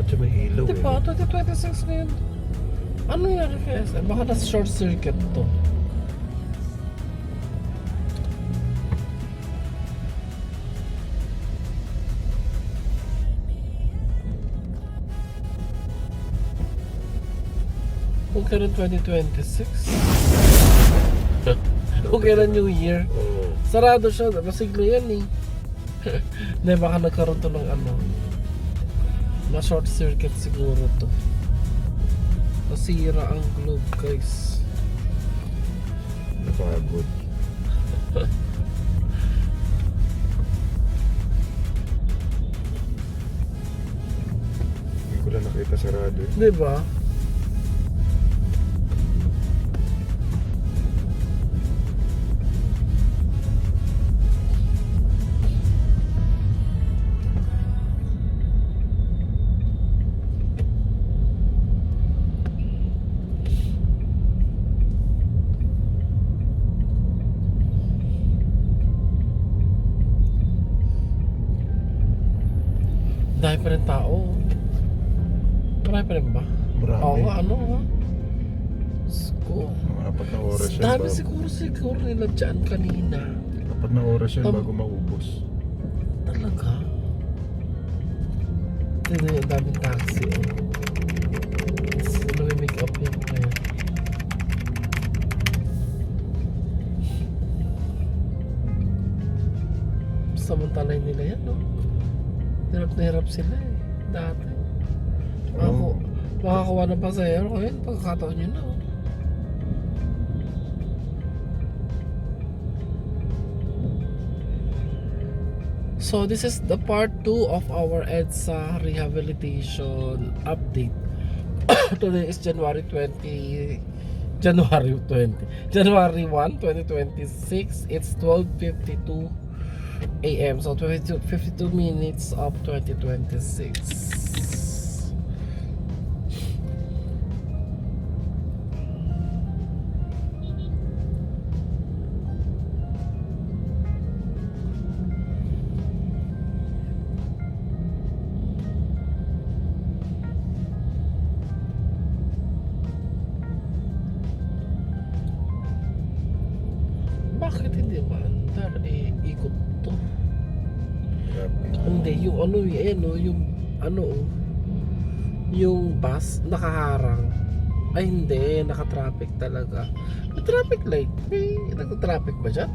Dapat siya may ilaw Di ba? 2026 na yun. Ano yan kaya? Baka nasa short circuit to. Kung kailan 2026? Kung kailan New Year? Oo. Sarado siya, masigla yan eh. Hindi, baka nagkaroon to ng ano, na short circuit siguro to. Nasira ang globe guys. Napagod. Hindi ko lang nakita sarado eh. Di ba? Dahil pa rin tao. Marami pa rin ba? Marami. Oo nga, ano nga. Sko. Mga 4 na oras yan Dami bago, siguro nila dyan kanina. 4 na oras yan Tam- bago maubos. Talaga? Tignan yung daming taxi. Nami-make up yun. Ayan. Samantalay nila yan, no? Hirap na hirap sila eh. Dati. Oo. Makakuha ng pasahero ngayon. Pagkakataon nyo na, oh. So this is the part 2 of our EDSA rehabilitation update. Today is January 1, 2026. It's 12:52 AM. So 52 minutes of 2026. Bakit hindi maandar? Ikot to. Grabe. Hindi, yung ano yung ano, yung bus nakaharang. Ay hindi, naka-traffic talaga. May traffic light. May naka-traffic ba dyan?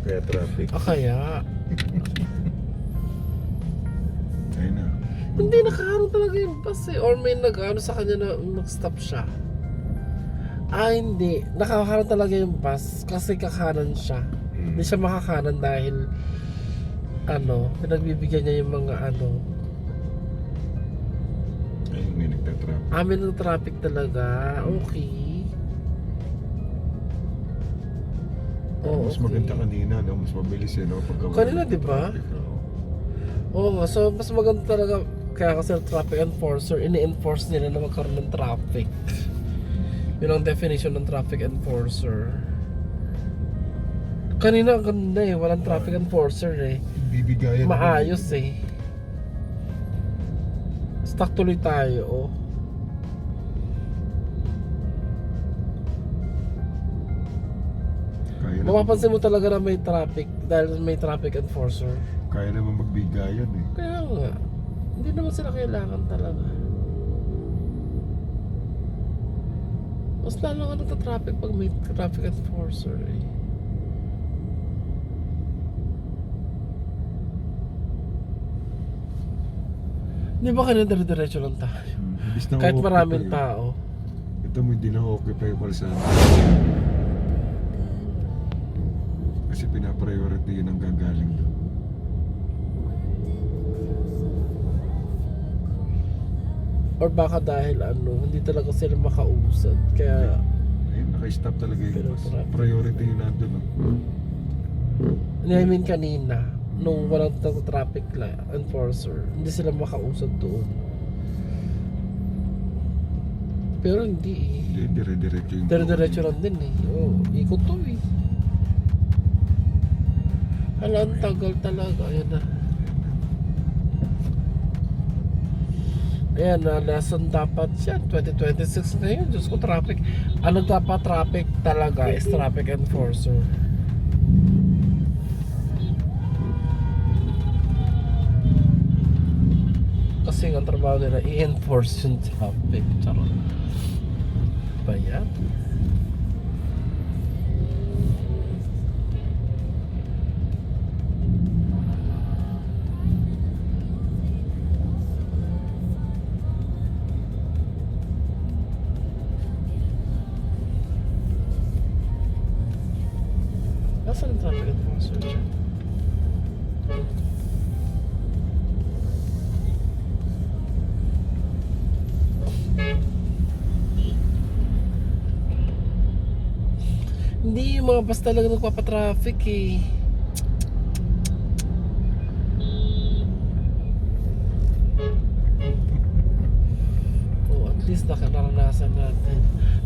Kaya traffic. Kaya. Ayun na. Hindi, nakaharang talaga yung bus eh. Or may nag-ano sa kanya na nag-stop siya. Hindi. Nakaharang talaga yung bus kasi kakanan siya. Hindi siya makakanan dahil pinagbibigyan niya yung mga Ayun, may nagtatraffic. amin ng traffic talaga. Okay. Mas maganda kanina, no? Mas mabilis eh, no? Pagka Kanina, di ba? Oo nga, so mas maganda talaga. Kaya kasi traffic enforcer, ini-enforce nila na magkaroon ng traffic. Yun ang definition ng traffic enforcer. Kanina ang ganda eh, walang traffic enforcer eh. Bibigayan. Maayos eh. Stuck tuloy tayo, oh. Kaya naman, Mapapansin mo talaga na may traffic dahil may traffic enforcer. kaya naman magbigayan eh. Kaya nga, hindi naman sila kailangan talaga. Mas lalo nga nagta-traffic pag may traffic enforcer eh. Di ba kanina dire-diretso lang tayo? Imbis na Kahit okay maraming pa tao. Ito mo hindi na okay pa yung kalsada. Kasi pinapriority yun ang gagaling doon. Or baka dahil hindi talaga sila makausad. Kaya Ayun, naka-stop talaga yung Pero bus. traffic. Priority yun nandun. I mean kanina, nung walang traffic enforcer, hindi sila makausad doon. Pero hindi eh. Hindi, dire-diretso yung Dire-diretso lang din eh. Oo, ikot to eh. Hala, ang tagal talaga. Ayan na. Ayan, lesson dapat yan. 2026 ngayon. Diyos ko, traffic. Ano dapat traffic talaga is traffic enforcer. Kasi ang trabaho nila i-enforce yung traffic. Charot. Ba yan? Nasaan ang traffic enforcer dyan? Hindi, yung mga bus talaga nagpapatraffic eh. Oh, at least nakaranasan natin.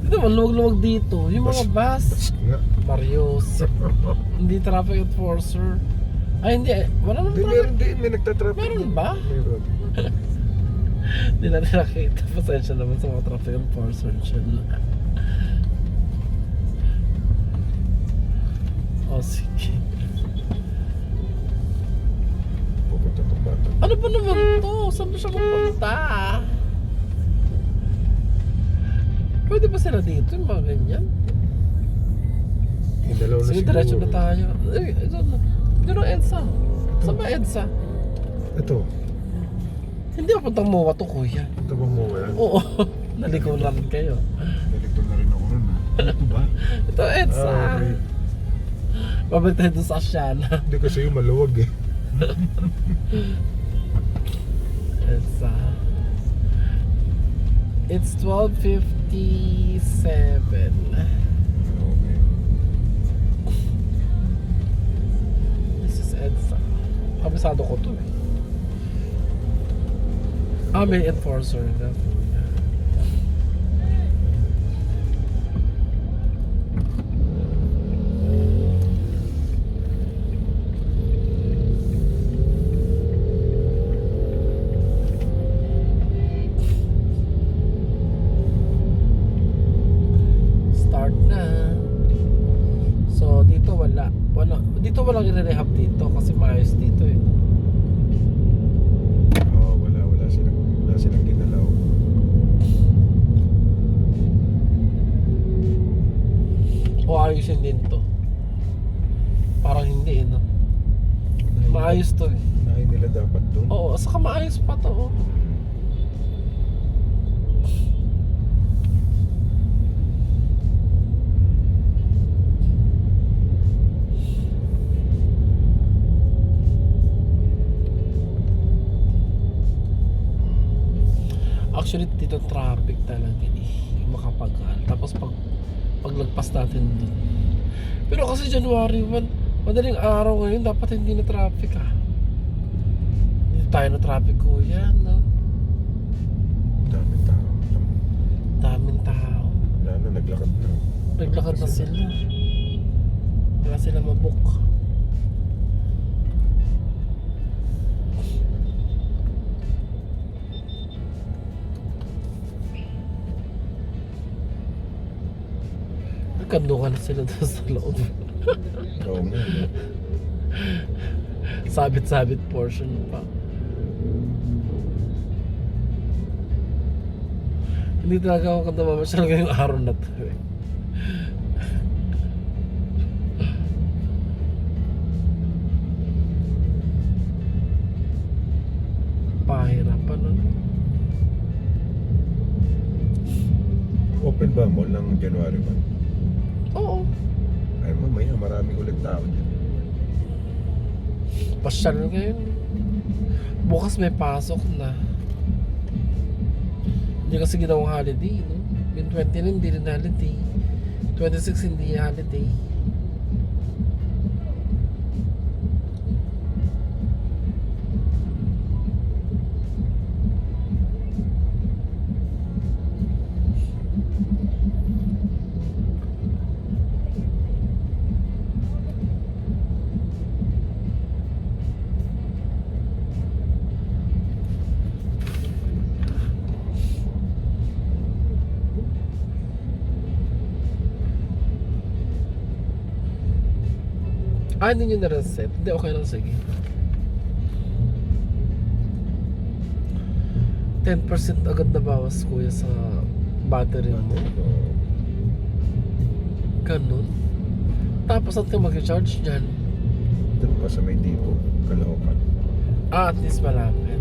Dito, maluwag-luwag dito. Yung mga bus. Nga. Marios. Hindi traffic enforcer. Ay, hindi. Wala naman Di, traffic. meron din, may nagtatraffic. Meron ba? Meron. Hindi natin nakita. Pasensya naman sa mga traffic enforcer dyan. Oh, sige. Pupunta itong bata. Ano ba naman to? Saan ba siya mapunta? Pwede ba sila dito? Yung mga ganyan? Yung dalawa na Sige, siguro. diretso na tayo. Eh, ito na. Dito na EDSA. Saan ba EDSA? Ito. Hindi ako puntang MOA to, kuya. Ito ba mo yan? Oo. Naligaw na rin kayo. Nalito na rin ako nun. Ito ba? Ito EDSA. Ah, okay. Babalik tayo doon sa Asiana. Hindi kasi yung maluwag eh. EDSA. It's 12:57. Okay. This is EDSA. Kabisado ko to eh. Ah, may enforcer na. Start na. So, dito wala. Dito walang i-rehab dito kasi maayos dito eh. Oo, wala silang ginalaw. O ayusin din to. Parang hindi eh, no? Maayos to eh. Unahin nila dapat doon. Oo, saka maayos pa to. Oh. Actually, dito traffic talaga eh. Makapagal. Tapos paglagpas natin dun. Pero kasi January 1, madaling araw ngayon, dapat hindi na traffic ah. Hindi tayo na traffic kuya, no? Daming tao. Daming tao. Wala na, naglakad na. Naglakad na sila. Wala sila mabook. Nagkandungan na sila doon sa loob. Oo nga. Sabit-sabit portion pa. Hindi talaga ako kanda mamasyal ngayong araw na to eh. Pahirapan nun. Open ba mall ng January 1? Oo. Ay mamaya, maraming ulit tao dyan. Pasyal ngayon. Bukas may pasok na. Hindi kasi ginawang holiday, no? Yung 20 hindi rin holiday. 26 hindi holiday. Hindi nyo na-reset? Hindi, okay lang, sige. 10% agad na bawas kuya sa battery mo. Ganun. Tapos saan ka mag-charge dyan? Doon pa sa may depot, Caloocan. At least malapit.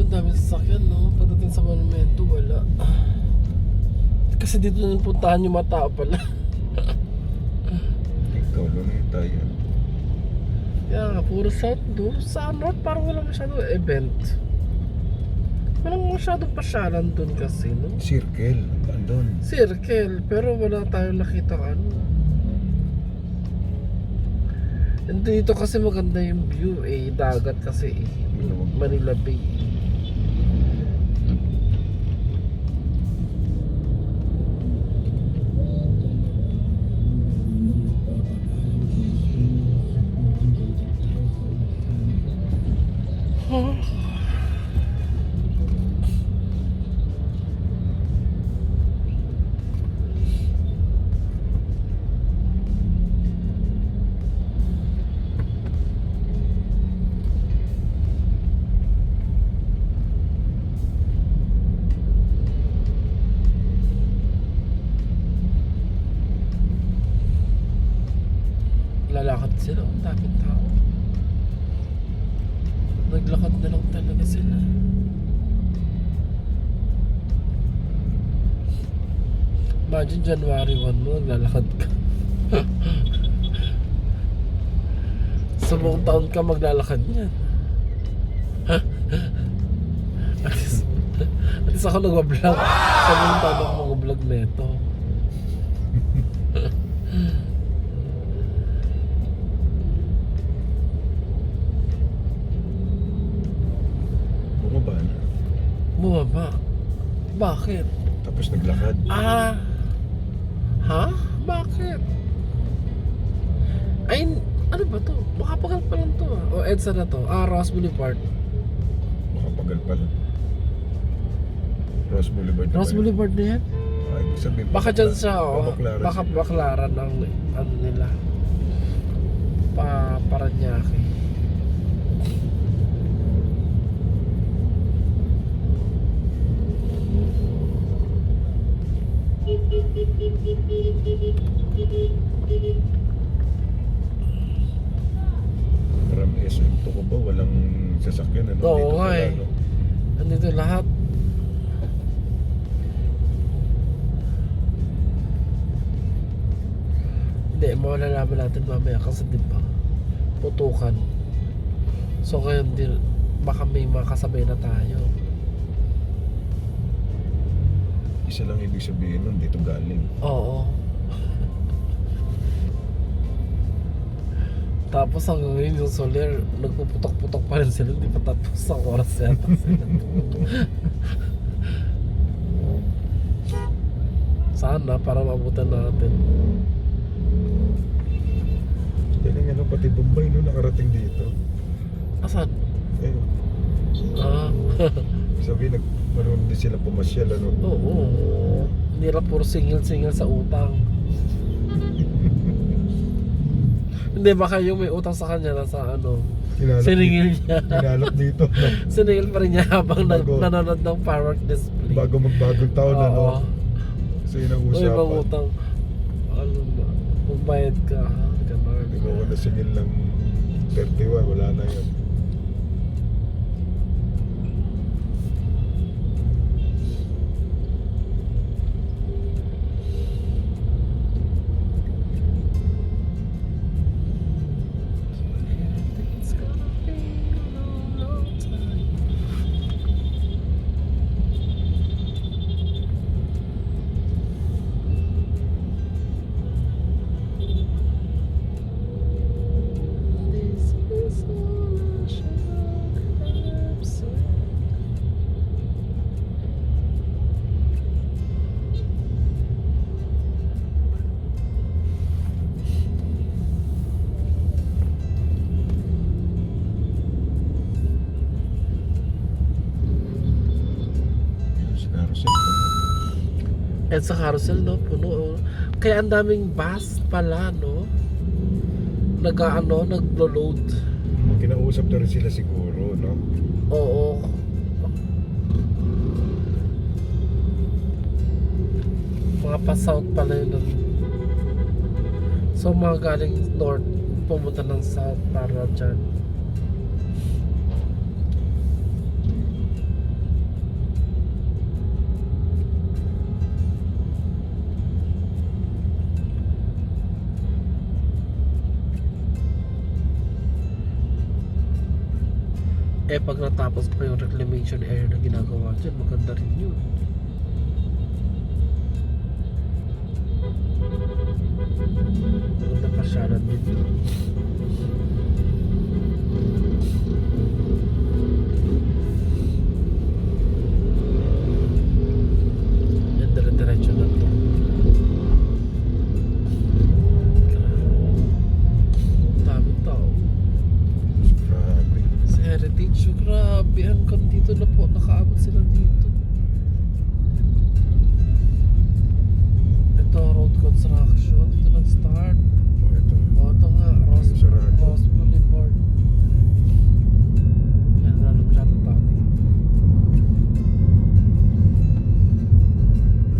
Daming sasakyan, no? Pagdating sa monumento, wala. Kasi dito na puntahan yung mga tao pala. Ikaw, lunita yan. Kaya nga, puro south do. Sa north, parang walang masyadong event. Walang masyadong pasyalan dun kasi, no? Circle, andun. Circle, pero wala tayong nakita ano. And dito kasi maganda yung view eh, dagat kasi eh. Manila Bay. Lalakad sila, ang daming tao. Naglakad na lang talaga sila. Imagine January 1 mo, naglalakad ka. Sa buong taon ka maglalakad niyan. At least ako nag-vlog. Sa buong taon ako mag-vlog neto. Bumaba na. Bumaba? Bakit? Tapos naglakad. Ha? Bakit? Ay, ano ba to? Makapagal pa lang to O EDSA na to? Ross Boulevard. Makapagal pala. Ross Boulevard. Ross Boulevard na yan? Ay, sabihin, Baka dyan siya, Baklaran baka Baklaran ang ano nila. Paranaque. Parang SM2 ko ba? Walang sasakyan. Ano, Oo dito nga pala, eh. no? Andito lahat. Hindi, malalaman natin mamaya kasi di ba putukan. So ngayon din baka may makasabay na tayo. Isa lang ibig sabihin nun, dito galing. Oo. Tapos hanggang ngayon yung Soler, nagpuputok-putok pa rin sila, hindi pa tapos ang oras yata sila. Sana, para mabutan natin. Yan ang ano, pati Bombay no, nakarating dito. Asan? Eh, sabi, marunong din sila pumasyal, ano? Oo. Hindi lang puro singil-singil sa utang. Hindi, baka yung may utang sa kanya nasa ano, siningil niya. Hinalap dito, no? Siningil pa rin niya habang Bago- nanonood ng firework display. Bago magbagong taon, ano? Oo. So yun ang Uy, usapan. ibang utang. Ano ba? Magbayad ka, ha? Ganun. Ikaw na singil ng 31, wala na yun. It's gonna be a long, long time. At sa carousel, no? Puno. Oh. Kaya ang daming bus pala, no? Naglo-load. Kinausap na rin sila siguro, no? Oo. Mga pa-south pala yun. So mga galing north, pumunta ng south para dyan. Pag natapos pa yung reclamation area na ginagawa dyan, maganda rin yun. Maganda pasyalan dito. Yan, dire-diretso na to. Daming tao. Grabe. Sa Heritage, grabe hanggang dito na po, nakaabot sila dito. Ito, road construction, dito nag-start. Ito. Ito nga, Sarado. Ross Boulevard. Yan, lalo masyado tao dito.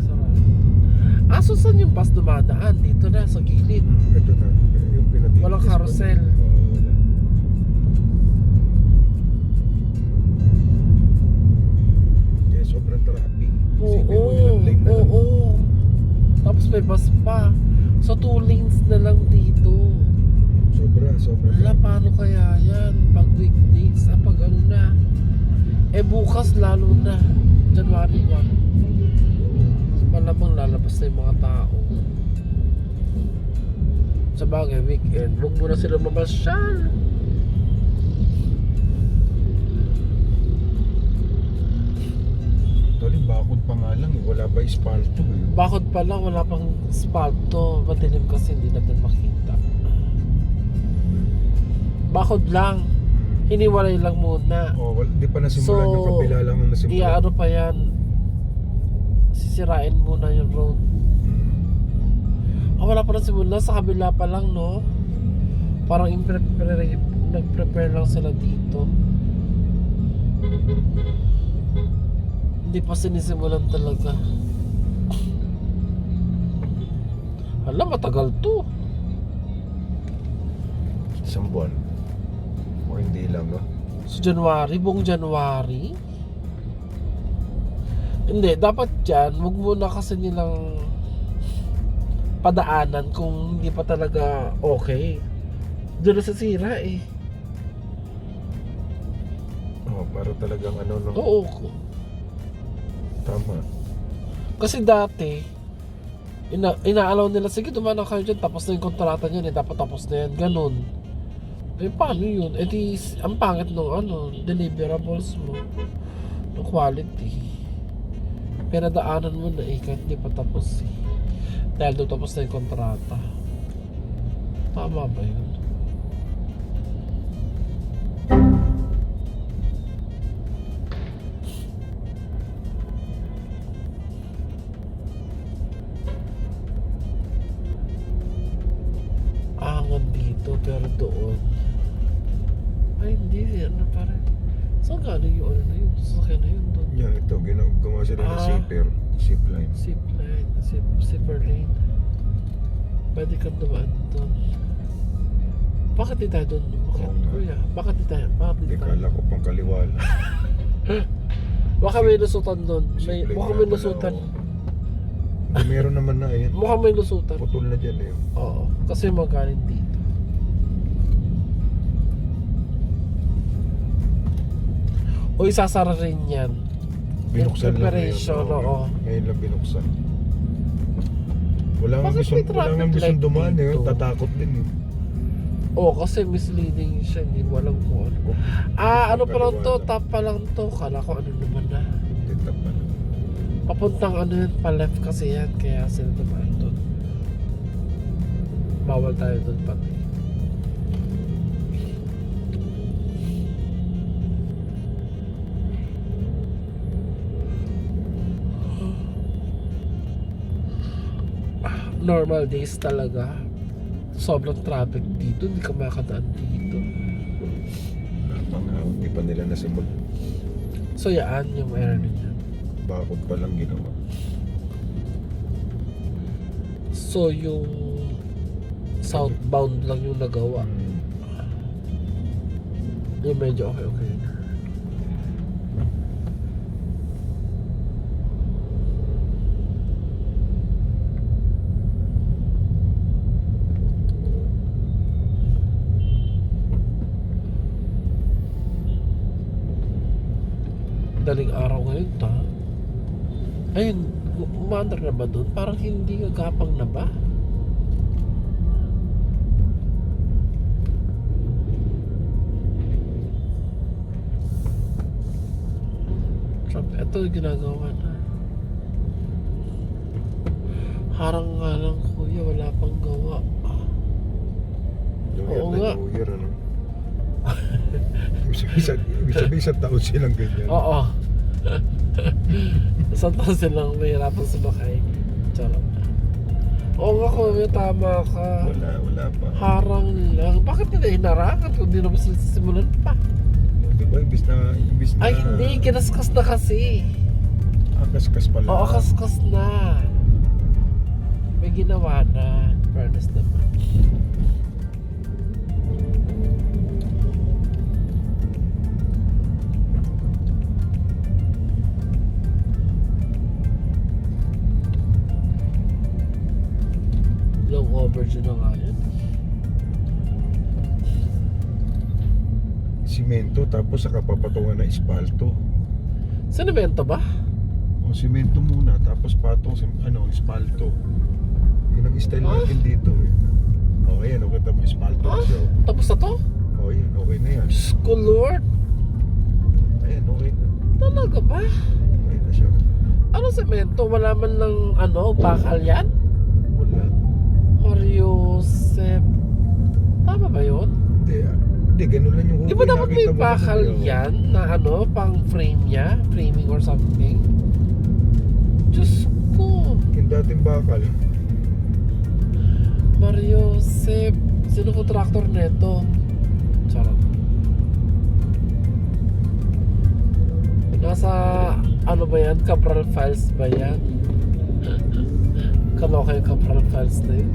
Sarado. So saan yung bus dumadaan? Dito na, sa gilid. Ito na. Yung pinatilis. Walang carousel. Wala. Kaya sobrang traffic. Isipin mo ilang lane na lang. Oo. Tapos may bus pa. So 2 lanes na lang dito. Sobra. Wala, paano kaya yan? Pag weekdays, pag ano na. Bukas lalo na. January 1. Malamang lalabas na yung mga tao. Sa bagay, weekend. Huwag mo na sila mamasyal. Tuloy, bakod pa nga lang. Wala pa espalto eh. Bakod pala, wala pang spalto. Madilim kasi hindi natin makita. Bakod lang. Hiniwalay lang muna. Di pa nasimulan yung kabila lang ang nasimulan. Ano pa yan? Sisirain muna yung road. Wala pa na simula. Sa kabila pa lang, no? Parang nag-prepare lang sila dito. Hindi pa sinisimulan talaga. Hala, matagal to. Isang buwan. O hindi lang, no? Sa January, buong January. Hindi, dapat dyan, wag muna kasi nilang padaanan kung hindi pa talaga okay. Doon na sa sira eh. Para talagang ano, no? Oo. Tama. Kasi dati, inaalaw nila, sige dumana kayo dyan, tapos na yung kontrata nyan dapat tapos na yan, ganun. Paano yun? Ang pangit ng deliverables mo, ng quality. Pero daanan mo na kahit hindi pa tapos eh. Dahil doon tapos na yung kontrata. Tama ba yun? Hanggang dito, pero doon ay hindi, pa rin. Saan galing yung na yun? Sasakyan na yun doon. Yan, ito, gumawa sila ng zip line. Zipper lane. Pwede kang dumaan doon. Bakit di tayo doon? Kuya, bakit di tayo? Hindi, kala ko pang kaliwala. Baka may lusutan doon. Baka may nga lusutan. pala, Hindi, meron naman na, ayan. Baka may lusutan. Putol na dyan eh. Oo, kasi magaling dito. O isasara rin yan. Binuksan lang Preparation, ngayon. oo. Ngayon lang binuksan. Wala nga Bakit may traffic gusto light dumaan eh. dito? Tatakot din eh. Kasi misleading siya. Hindi mo alam kung ano. Ano pa lang to? Top pa lang to. Kala ko ano naman na. Tita pa na. Papuntang yan, pa left kasi yan. Kaya sila dumaan doon. Bawal tayo doon pati. normal days talaga, sobrang traffic dito, hindi ka makakadaan dito. Napangawag, di pa nila nasimul. So yan yung meron niya. Bakod pa lang ginawa. So yung southbound lang yung nagawa. Yung medyo okay na. Daling araw ngayon ta. Ayun, umaandar na ba doon? Parang hindi gagapang na ba? Ito ginagawa na. Harang nga lang kuya, wala pang gawa. Oo nga. Ano? Ibig sabihin isang taon silang ganyan. Oo. Isang taon silang mahirapan sumakay. Charot. Oo nga kuya, tama ka. Wala pa. Harang lang. Bakit nila hinarangan kung di naman sila sisimulan pa? Diba, ibis na... Ay hindi, kinaskas na kasi. Kaskas pala. Oo, kaskas na. May ginawa na. Fairness naman. Low overage na nga yan. Simento tapos saka papatungan na espalto. Sinemento ba? O simento muna tapos patong espalto. Yun ang style natin dito eh. O ayan, okay tamo espalto na siya. Tapos na to? O ayan, okay na yan. Diyos ko Lord. Ayan, okay na. Talaga ba? Okay na siya. Ano semento? Wala man lang bakal yan? Wala. Mario Sep. Tama ba yun? Hindi, ganun lang yung Di ba dapat may bakal yan na pang frame niya? Framing or something? Diyos ko. Yung dating bakal. Mario Sep. Sino contractor neto? Charot. Nasa ba yan? Cabral Files ba yan? Kamukha yung Cabral Files na yun.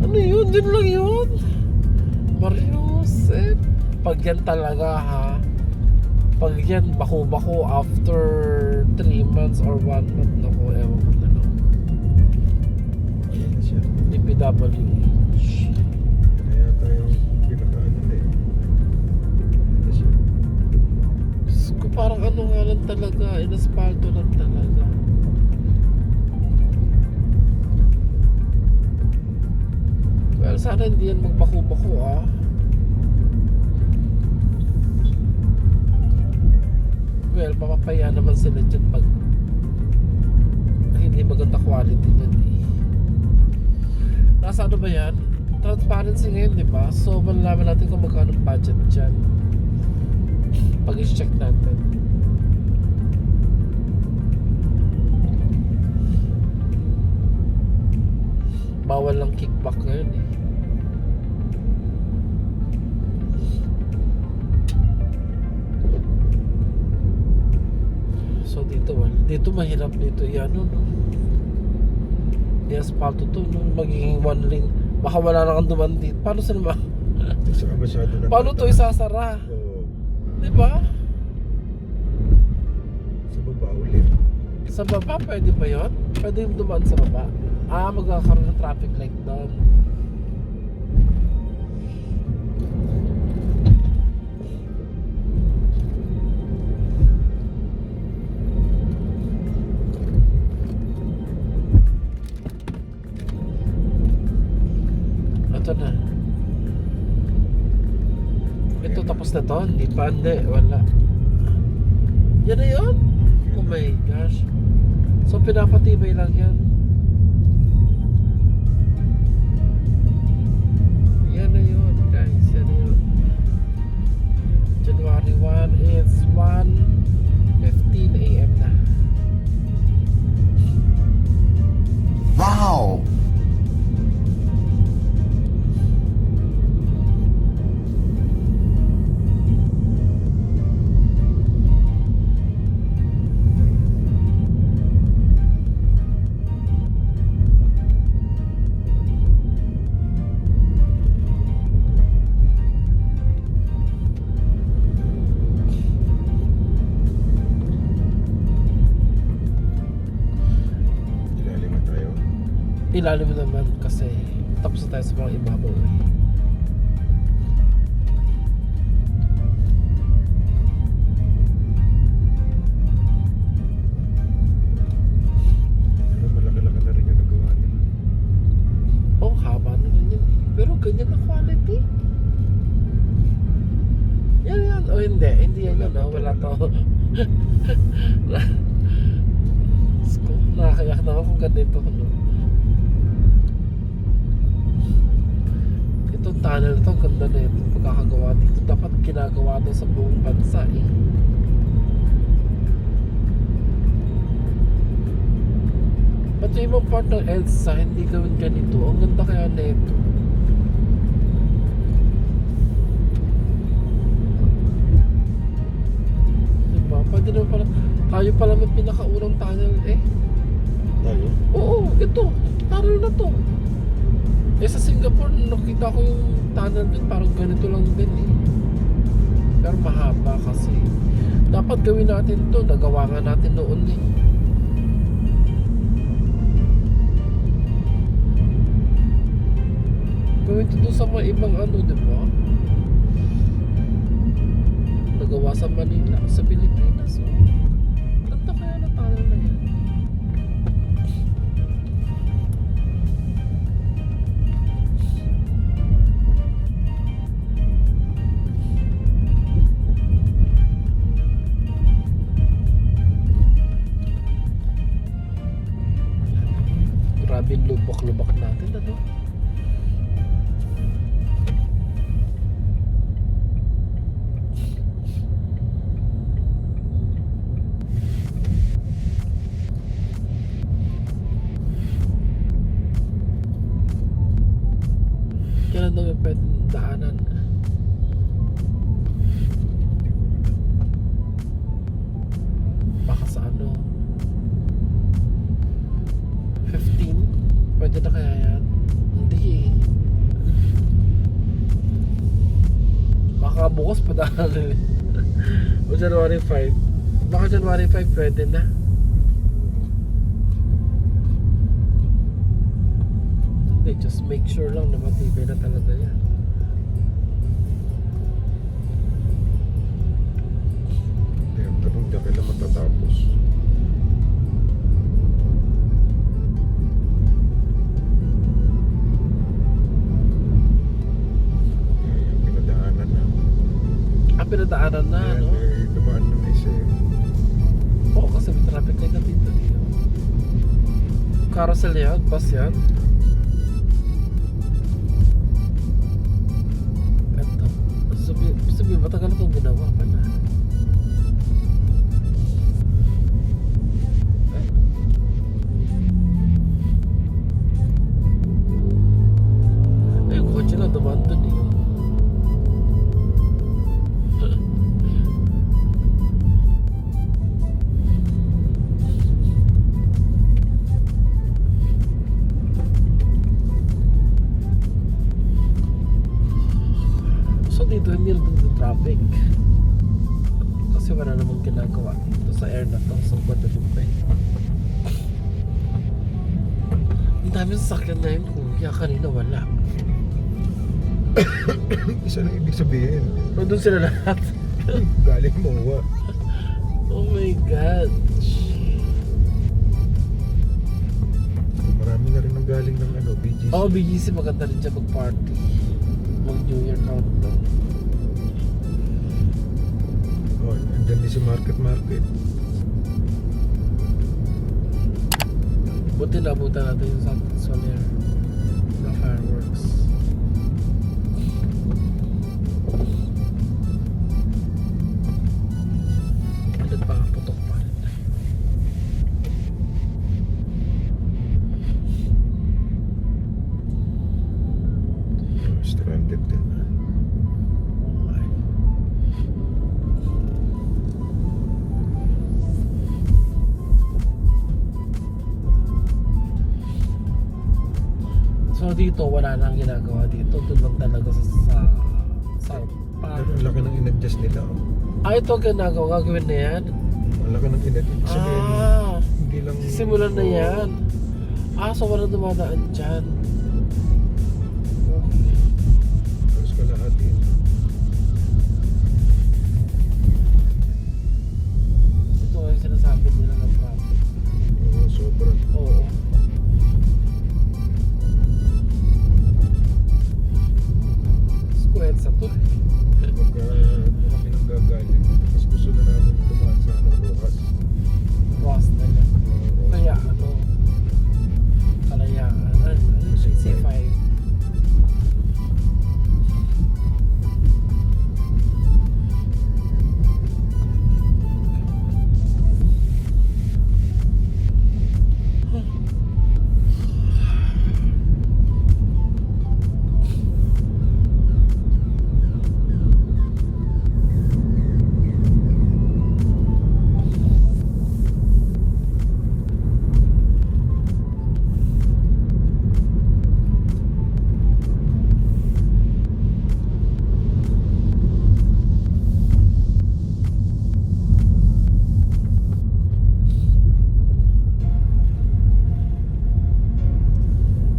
Ano yun? Yun lang yun. Mario Sep. Pag yan talaga ha. Pag yan bako-bako after 3 months or 1 month, naku, ewan ko na lang. Ayan na siya. DPWH. Yan na yata yung pinakaano na eh. Ayan na siya. Kung parang nga lang talaga, inaspalto lang talaga. Well, sana hindi yan magbako-bako ah. Well, mapapaya naman sila dyan pag hindi maganda quality yan eh. Nasa ba yan? Transparency ngayon, di ba? So, malalaman natin kung magkano budget dyan. Pag-check natin. Bawal lang kickback ngayon eh. So dito mahirap dito yan no. Di asfalto to no, magiging one lane. Baka wala na kang duman dito. Paano sila Saka masyado na. Paano to isasara? Oo. Di ba? Sa baba ulit. Sa baba pwede ba yun? Pwede yung dumaan sa baba. Magkakaroon ng traffic light doon. Ito na. Ito tapos na to? Hindi pa, hindi. Wala. Yan na yun? Oh my gosh. So pinapatibay lang yan. Yan na yun guys. Yan na yun. January 1 is 1:15 AM na. ilalim naman kasi tapos na tayo sa mga ibabaw eh. Pero malaki-laki na rin yung nagawa nila. Oh, haba na rin yun eh. Pero ganyan na quality. Yan. Oh, hindi yan yun. Oh. Wala to. Nakakayak naman kung ganito. No? Itong tunnel na to, ang ganda na ito. Pagkakagawa dito. Dapat ginagawa to sa buong bansa eh. Ba't yung ibang part ng EDSA hindi gawin ganito? Ang ganda kaya na ito. Diba? Pwede naman pala. Tayo pala may pinakaunang tunnel eh. Tayo? Oo, ito. Tunnel na to. Eh sa Singapore, nakita ko yung tunnel din. Parang ganito lang din eh. Pero mahaba kasi. Dapat gawin natin to. Nagawa nga natin noon eh. Gawin ito doon sa mga ibang ano, di ba? Nagawa sa Manila, sa Pilipinas. Oh. Ganda kaya na tunnel na yan. Grabe yung lubak-lubak natin, ano? Kailan daw yung pwedeng daanan? Baka sa ano? 15? Pwede na kaya yan? Hindi eh. Baka bukas pa daanan eh. O January 5. Baka January 5 pwede na. Just make sure lang na matibay na talaga yan. Ang tanong dyan kailan matatapos. Yung pinadaanan na. Pinadaanan na, Ayan, no? may dumaan na may isa. Oo, kasi may traffic light na dito. Carousel yan, bus yan. Sabi, matagal na itong ginawa pa na. Ay, yung kotse na dumaan doon eh. So dito hindi rin dito traffic kasi wala namang ginagawa dito sa air na to. So Guadalupe ang dami sasakyan na yun kuya. Kanina wala. Isa lang ibig sabihin. Nandun sila lahat. Galing mo. Oh my god. Marami na rin ang galing ng ano, BGC. Oh, BGC maganda rin siya mag-party. Mag New Year countdown. Oh, andyan din si Market. Buti nabutan natin yung Santa Soler na fireworks. Nagpapaputok pa rin. Stranded din. So dito wala nang ginagawa dito. Doon lang talaga sa Pero ang laki ng in-adjust nila. Oh. ito ginagawa. Gagawin na yan. Ang laki ng in-adjust. Sabihin, hindi lang... Simulan na yan. Ah, so wala dumadaan dyan. Okay. Halos kalahati. Ito nga yung sinasabi nila ng traffic. Oo, sobra. Oo. Square sa to. Pagka kami nang gagaling, mas gusto na namin dumaan sa Rojas. Boss na yan. Kaya ano, kalayaan. Ano siya? C5.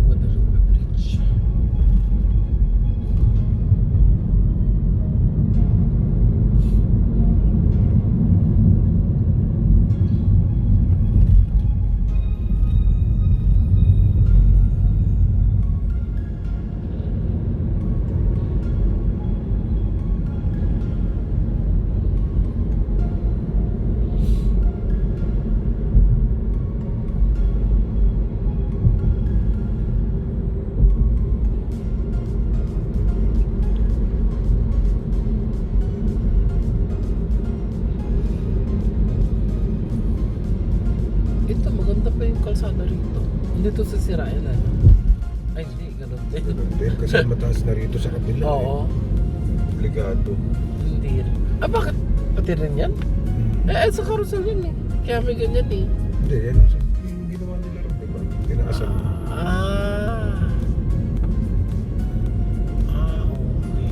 Guadalupe Bridge. Ito, maganda pa yung kalsada rito. Hindi to sisirain ano. Ay, hindi. Ganun din. Ganun din, kasi mataas na rito sa kabila. Oo. Obligado. Hindi rin. Ah, bakit? Pati rin yan? Sa carousel yun eh. Kaya may ganyan eh. Hindi, yan yung ginawa nila rin, diba? Tinaasan. Ah. Ah, okay.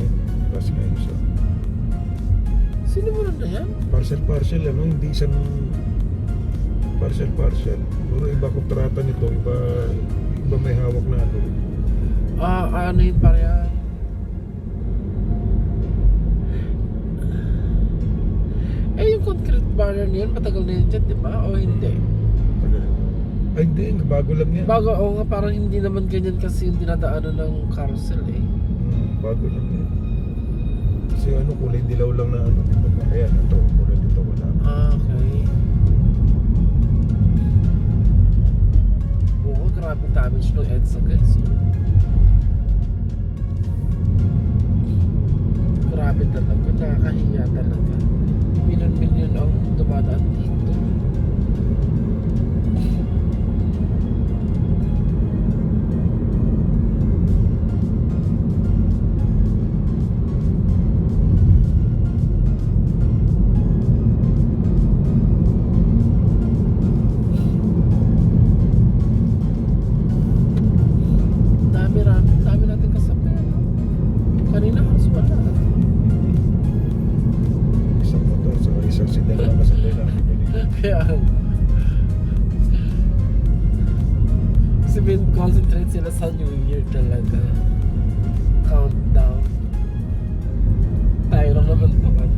Eh, kasi ngayon sa Sinimulan na yan? parcel, ano, hindi isang parcel. Puro iba kontrata nito, iba may hawak na ano. Ah, ano yun para yan? Eh, yung concrete barrier na yun, matagal na yun dyan, di ba? O hindi? Ay, hindi, bago lang yan. Bago, o nga, parang hindi naman ganyan kasi yung dinadaanan ng carousel eh. Bago lang yan. Kasi ano, kulay dilaw lang na ano, di ba? Ayan, ito, kulay dito wala. Ah, okay. Oo, grabe damage ng EDSA guys. Grabe talaga, nakakahiya talaga. Milyon-milyon ang dumadaan dito. Dami natin kasama. Kanina halos wala. Isang motor, sa isang sinyal na kasabay namin. Kaya kasi concentrate sila sa New Year talaga. Countdown. Tayo lang naman to ano.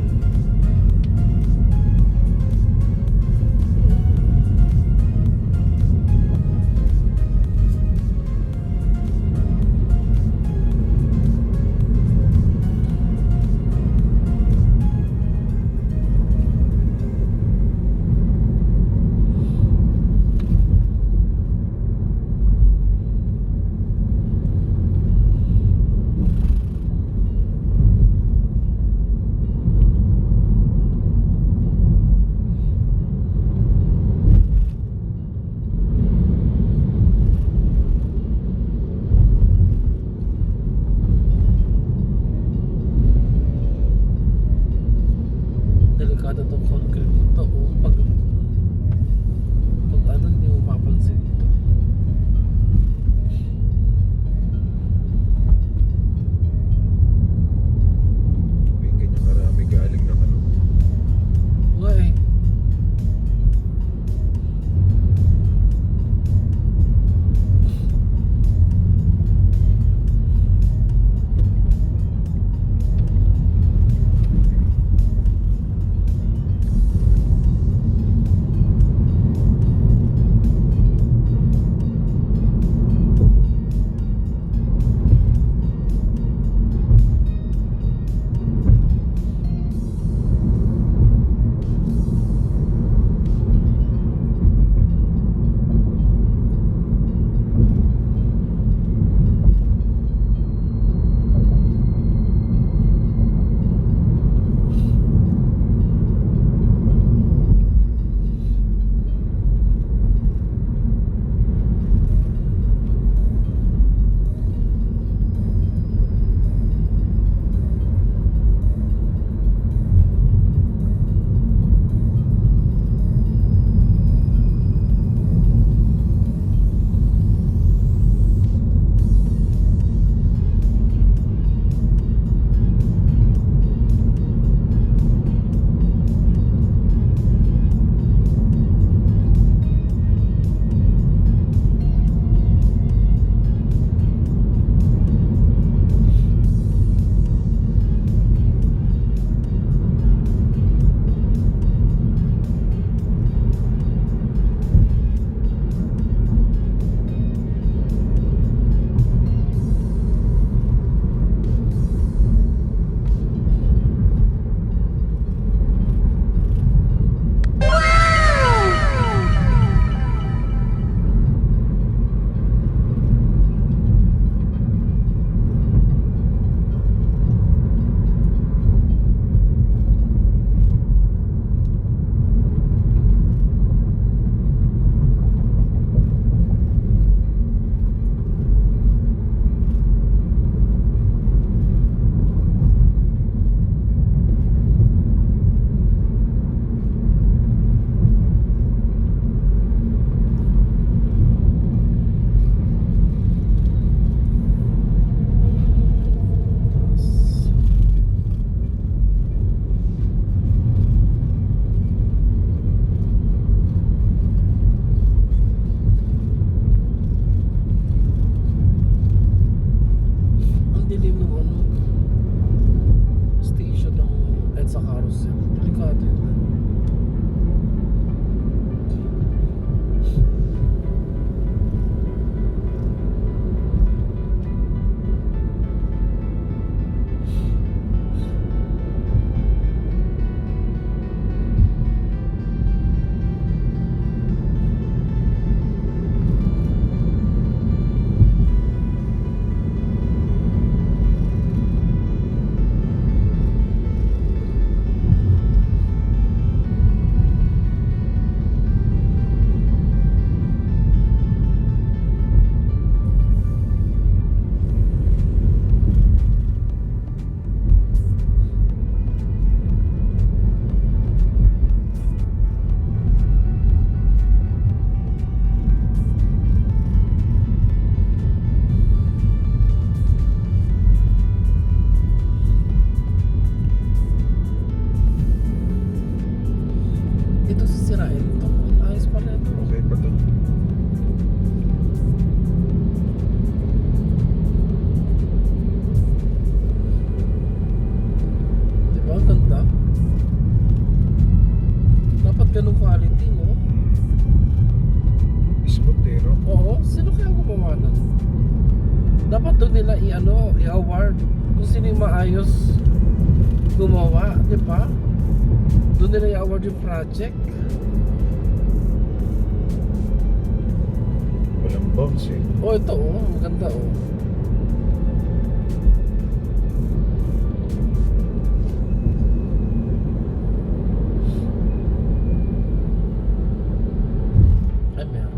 Dapat doon nila i-award kung sino yung maayos gumawa, di ba? Doon nila i-award yung project. Walang bounce eh. Oh, ito maganda oh. Ay, meron.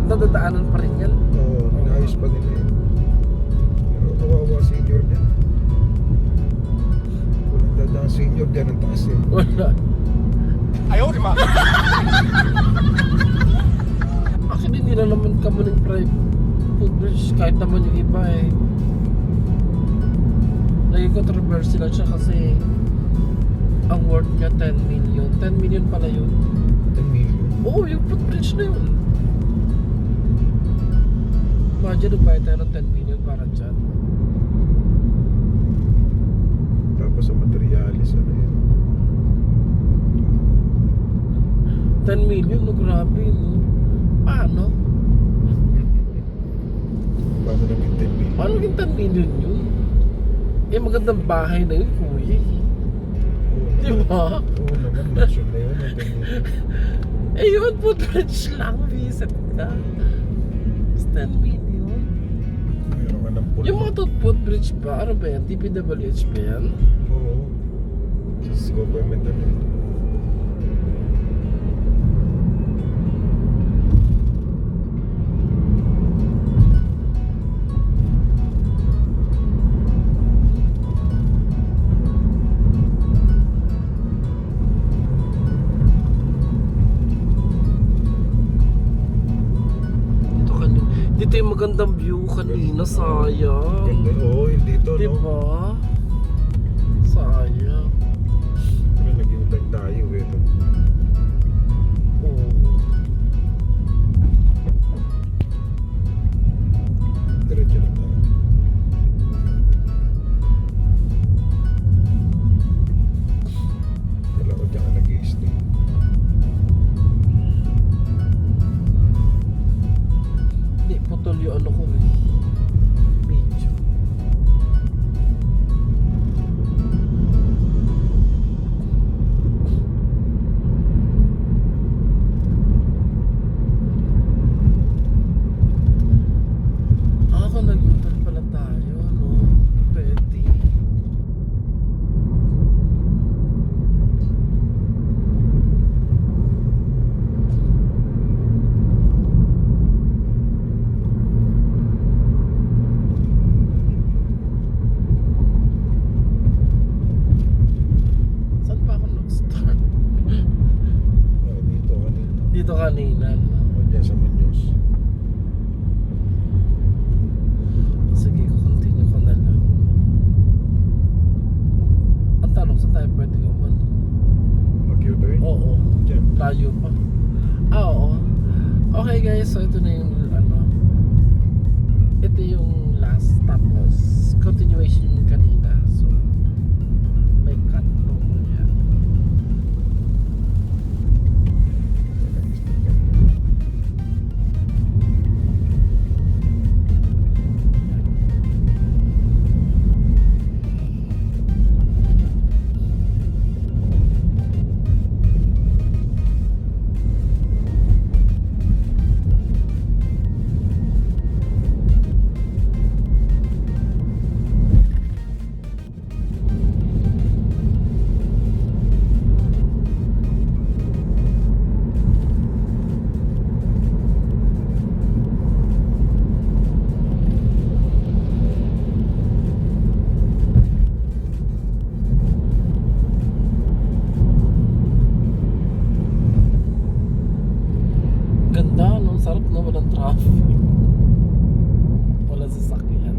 Nadadaanan pa rin yan. Oo, inayos pa nila yun. Pero kawawa senior dyan. Walang dadaan senior dyan ang taas eh. Wala. Ayaw, di ma. Actually, hindi na naman kamo ng private footbridge kahit naman yung iba eh. Naging controversy lang siya kasi ang worth niya 10 million. 10 million pala yun. 10 million. Oo, yung footbridge na yun. Imagine nagbayad tayo ng 10 million para dyan. Tapos ang materialis ano yun. 10 million, no, grabe, no? Paano? Paano naging 10 million? Paano naging 10 million yun? Eh, magandang bahay na yun, kuya. Oo Di ba? Oo naman, mansion na yun. Ang 10 million. Eh, yun, footbridge lang, visit ka. It's 10 million. Meron ka ng pool. Yung mga footbridge ba? Ano ba yan? DPWH ba yan? Oo. Just government ano yun. Dito yung magandang view kanina, sayang. Ganda. Oo, yung dito, no? Diba? Sayang. Ano, nag-iulan tayo eh. No? Oo. Diretso na tayo. Wala ko dyan ka nag-i-stay. Hindi, putol yung ano ko eh. Medyo. dito kanina, no? O, dyan sa Muñoz. Sige, continue ko na lang. Ang tanong, saan tayo pwede umano? Mag-U-turn? Oo, Dyan. layo pa. Oo. Okay guys, so ito na yung ito yung last, tapos continuation yung kanina. So may cut mo yan. Ganda, no? Sarap na walang traffic. Walang sasakyan.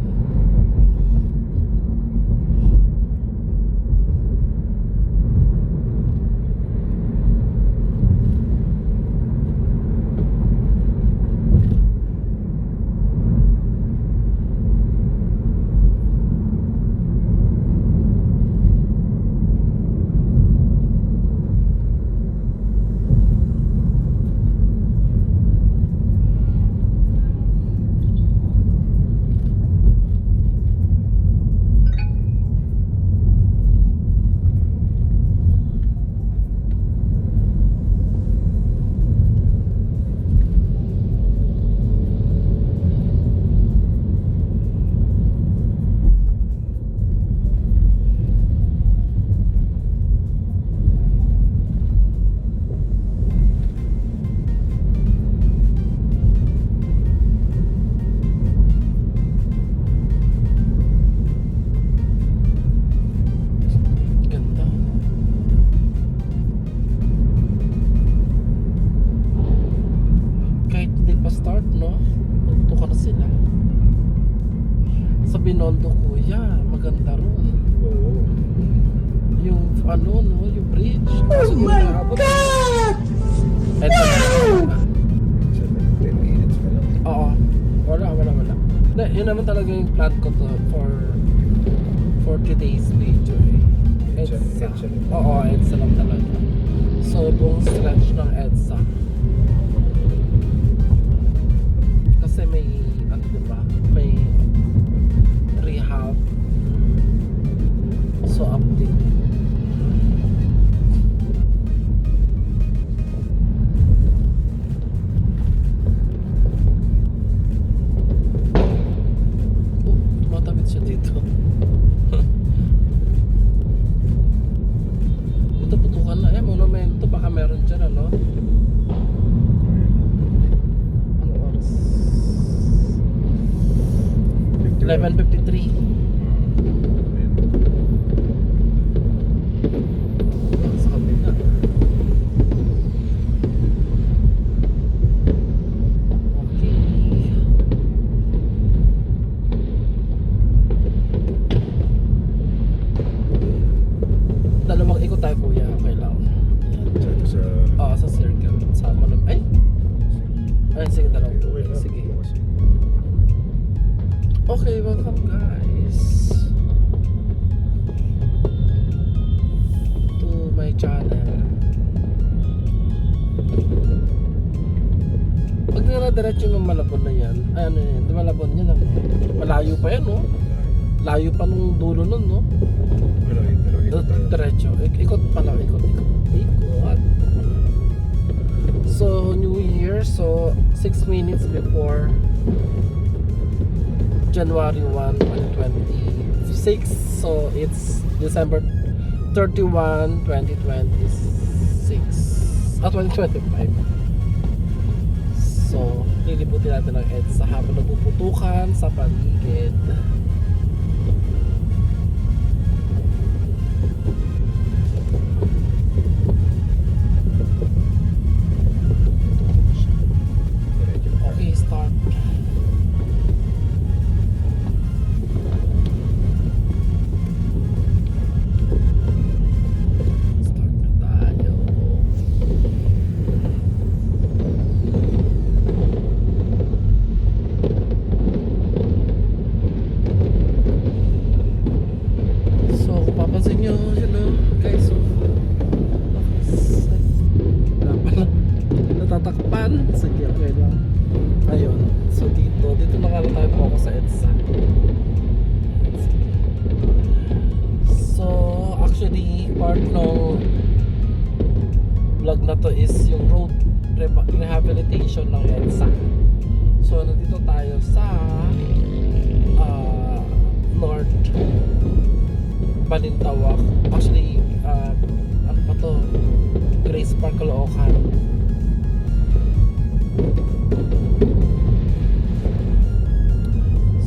Ganda. Kahit hindi pa start, no? Punto ka na sila. Sa Binondo, kuya, maganda ron. Oo. Yung ano, no? Yung bridge. Oh my God! Eto na. Sa 10 minutes ka lang. Oo. Wala. Yun naman talaga yung plan ko to for today's video eh. EDSA. EDSA. Oo, EDSA lang talaga. So, buong stretch ng EDSA. Kasi may, ano diba? May rehab. So, update. Tumatawid siya dito. Ito putukan na monumento, baka meron dyan ano. Ano oras? 11:53. Sa kabila. Okay. Dalawang ikot tayo kuya, okay lang. Yan. Sa Sa circle. Sama naman. Ay, sige, dalawang okay lang. sige. Okay, welcome guys to my channel. Pag niladiretso yung Malabon na yan, ay ano yan, Malabon yan ano, malayo pa yan no? Layo pa nung dulo nun no? Diretso, ikot pala, ikot. So, New Year, so 6 minutes before January 1, 2026. So, it's December 31, 2026. 2025. So, lilibutin natin ang EDSA habang nagpuputukan sa paligid. invitation ng EDSA. So nandito tayo sa North Balintawak. Actually, ano pa to? Grace Park, Caloocan.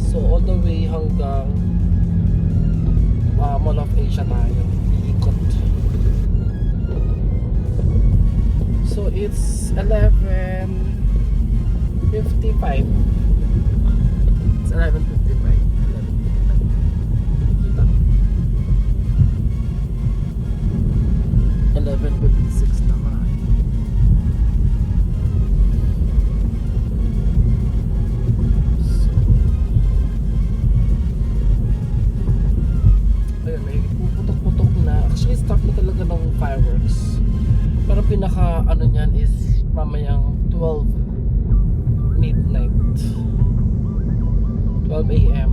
So all the way hanggang Mall of Asia tayo. Iikot. So it's 11:55. It's 11:55. Kita. 11:56 na nga. Ayun, may puputok-putok na. Actually, start na talaga ng fireworks. Pero pinaka ano niyan is mamayang 12 midnight. 12 a.m.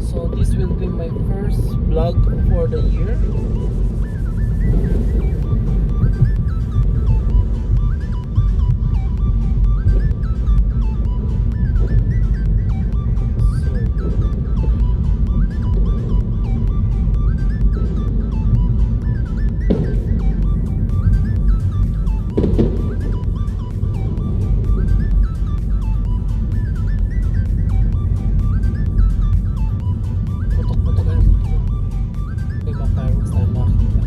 So this will be my first vlog for the year. Putok-putok ang dito. May mga fireworks tayo nakakita.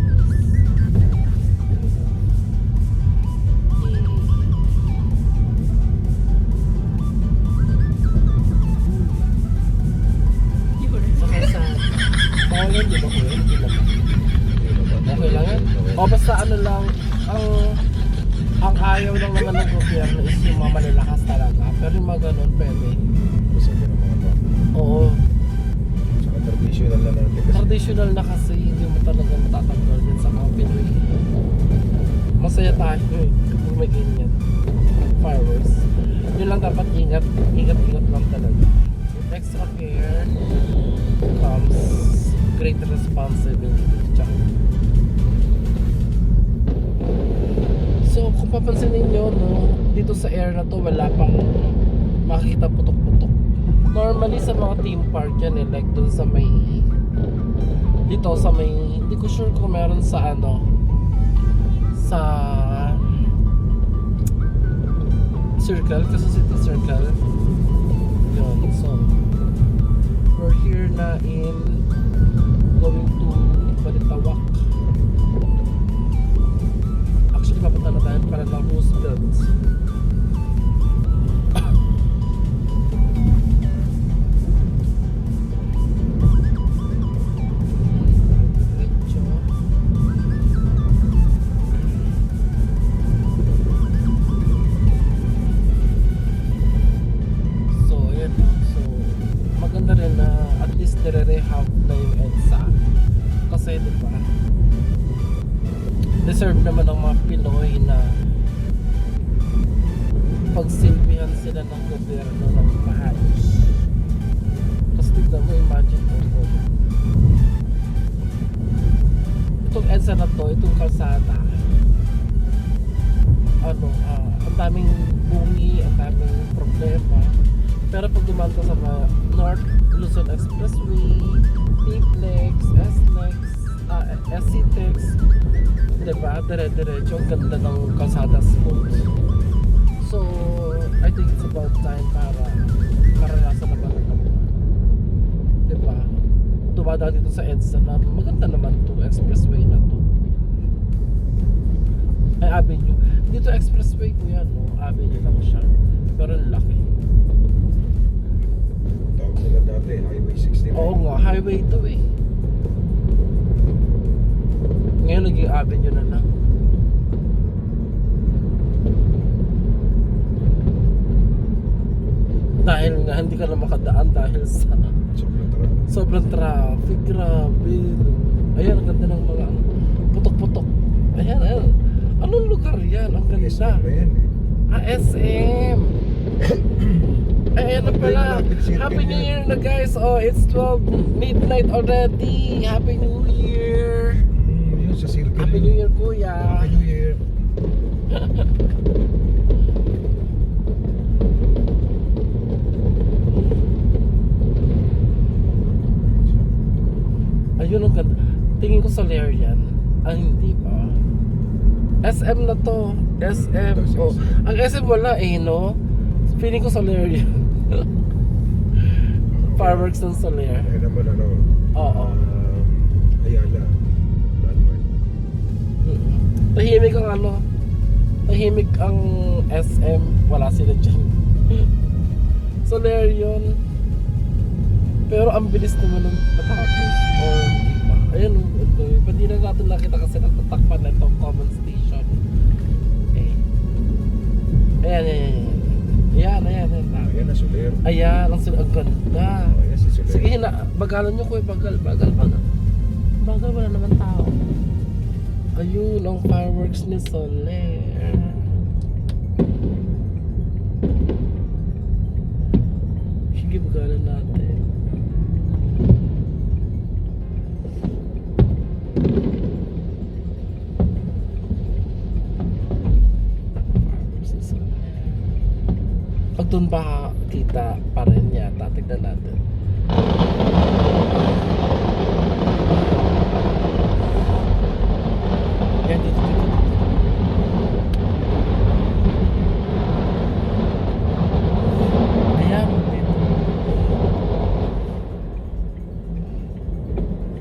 Saka sa bawal yun, di ba kuya? Hindi naman. Okay lang yan? O basta ano lang, ang ayaw lang naman ng gobyerno is yung mga malalakas talaga. Pero yung mga ganun, pwede. Basta ka ng mga ba. Oo. Saka traditional na natin kasi. Traditional na kasi, hindi mo talaga matatanggal din sa mga Pinoy. Masaya tayo eh, kung may ganyan. Fireworks. Yun lang dapat ingat. Ingat-ingat lang talaga. With extra care comes great responsibility. Tsaka. So kung papansin ninyo, no, dito sa air na to wala pang makikita putok-putok. Normally sa mga theme park yan eh, like dun sa may dito sa may, hindi ko sure kung meron sa ano sa Circle, kasi City Circle yun. So we're here na in going to Balintawak. Actually, papunta na tayo para ng Roosevelt. Medyo. So, ayan. So, maganda rin na at least nire-rehab na yung EDSA. Kasi, di ba, deserve naman ng mga Pinoy na pagsilbihan sila ng gobyerno ng maayos. Kasi tignan mo, imagine mo po. Itong EDSA na to, itong kalsada, ano, ang daming bungi, ang daming problema. Pero pag dumaan ka sa mga North Luzon Expressway, T-Flex, S-Lex, SC-Tex, diba? Dire-diretso, ang ganda ng kalsada, smooth. So, I think it's about time para maranasan naman ng kapwa. Diba? Dumadaan dito sa EDSA na maganda naman to, expressway na to. Ay, avenue. Dito expressway ko yan, no? Avenue lang siya. Pero ang laki. Tawag nila dati, Highway 69. Oo nga, highway to eh. Ngayon naging avenue na lang. Dahil nga hindi ka na makadaan dahil sa Sobrang traffic. sobrang traffic. Grabe. Ayan, ang ganda ng mga putok-putok. Ayan, ayan. Anong lugar yan? Ang ganda. SM na yan eh. SM. Ayan na pala. Happy New Year na guys. Oh, it's 12 midnight already. Happy New Year. Yun, sa circle. Happy New Year, kuya. Happy New Year. Ayun ang ganda. Tingin ko Soler yan. Hindi pa. SM na to. SM. Oh. Ang SM wala eh, no? Feeling ko Soler yan. Fireworks ng Soler. Ayun naman ano. Oo. Ayala. Landmark. Tahimik ang ano. Tahimik ang SM. Wala sila dyan. Soler yun. Pero ang bilis naman ng matapos. Or, ayun, hindi na natin nakita kasi natatakpan na itong common station. Okay. Ayan. Ayan na Soler. Ayan, ang ganda. Oh, ayan si Soler. Sige, bagalan nyo ko, bagal. Bagal, wala naman tao. Ayun, ang fireworks ni Soler. Sige, bagalan natin. Fireworks ni Soler. Pag doon ba kita pa rin yata, tignan natin. Yan, dito. Ayan, dito.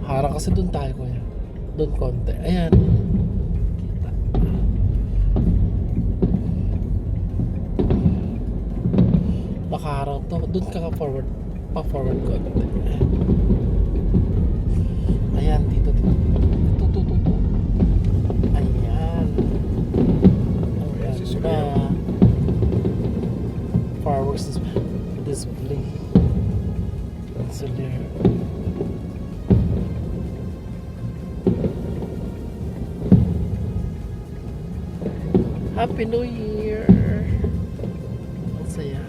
Harang kasi doon tayo, kuya. Doon konti. Ayan. Kita. Nakaharang to. Doon ka forward. Pa-forward konti. Ayan, dito. Tutu. Ayan. Ang Ayan si ganda. Soler. Fireworks display. Soler. Happy New Year! Ang saya.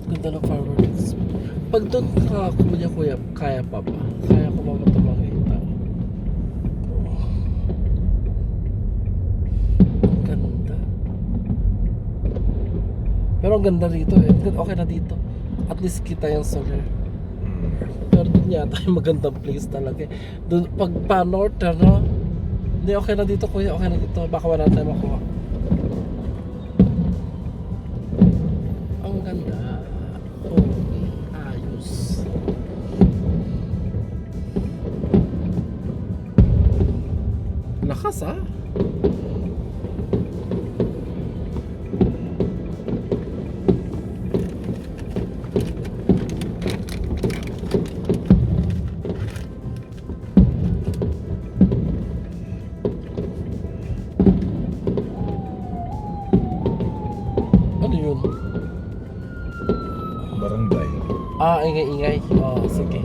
Ganda ng fireworks. Pag doon ka, kuya, kaya pa ba? Kaya ko ba ito makita? Ang ganda. Pero ang ganda rito eh. Okay na dito. At least kita yung Soler. Pero doon yata yung magandang place talaga eh. Doon, pag pa-north, ano? Hindi, okay na dito kuya. Okay na dito. Baka wala tayo makuha. Ang ganda. Oh, ayos. Lakas ah. Ano yun? Barangay. Ingay. Oh, sige.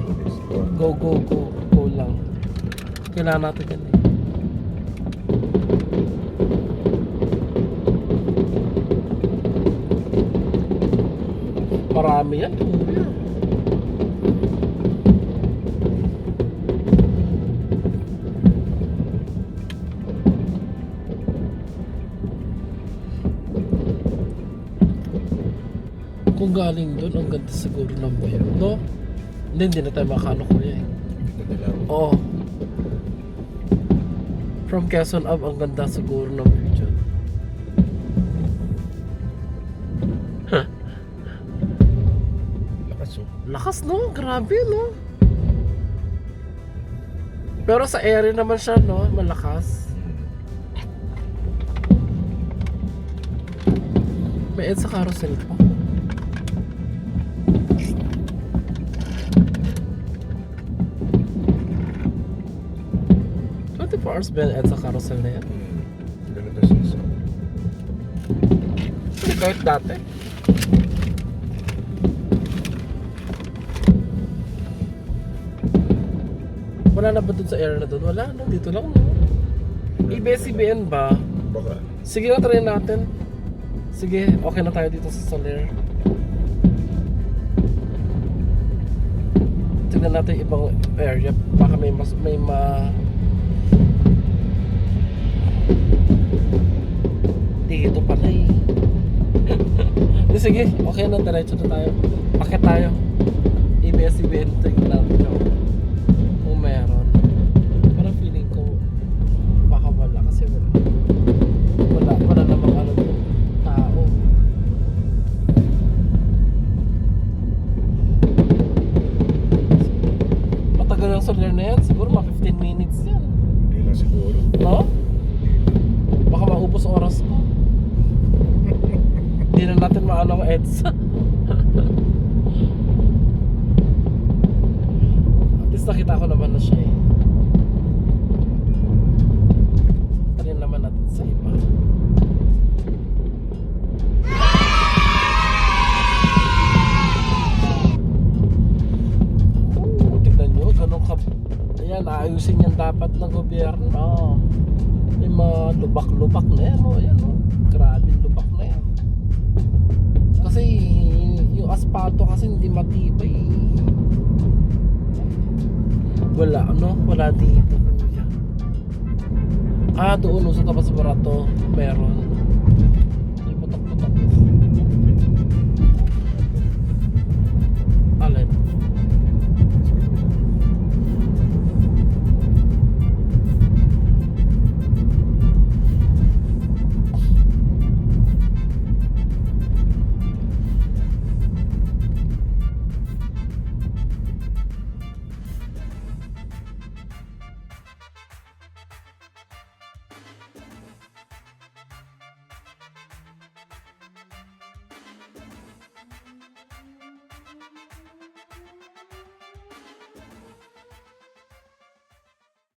Go lang. Kailangan natin yan eh. Marami yan. Kung galing doon, ang ganda siguro ng view, no? Hindi na tayo makano kuya eh. Ganda lang. Oo. From Quezon Ave, ang ganda siguro ng view dyan. Lakas oh. Lakas no? Grabe no? Pero sa area naman siya no? Malakas. May EDSA carousel pa. Hours ba yan EDSA carousel na yan? Ganito season. Kahit dati. Wala na ba dun sa area na dun? Wala na, dito lang no. ABS-CBN ba? Baka. Sige na, try natin. Sige, okay na tayo dito sa Soler. Tignan natin yung ibang area. Baka may dito pala eh. Di, sige, okay na, diretso na tayo. Pakit tayo. ABS-CBN, tignan natin kung meron. Parang feeling ko baka wala kasi wala namang ano yung tao. Matagal ang Soler na yan, siguro mga 15 minutes yan. Hindi lang siguro. No? Baka maubos oras ko. Hindi na natin maano ang EDSA. At least nakita ko naman na siya eh. Tarin naman natin sa iba. Tignan nyo, ganun ka. Ayan, ayusin yan dapat ng gobyerno. May mga lubak-lubak na yan, oh. Ayan, oh. Grabe lubak na yan. Kasi yung asfalto kasi hindi matibay. Wala, no? Wala dito. Doon sa tapas barato meron.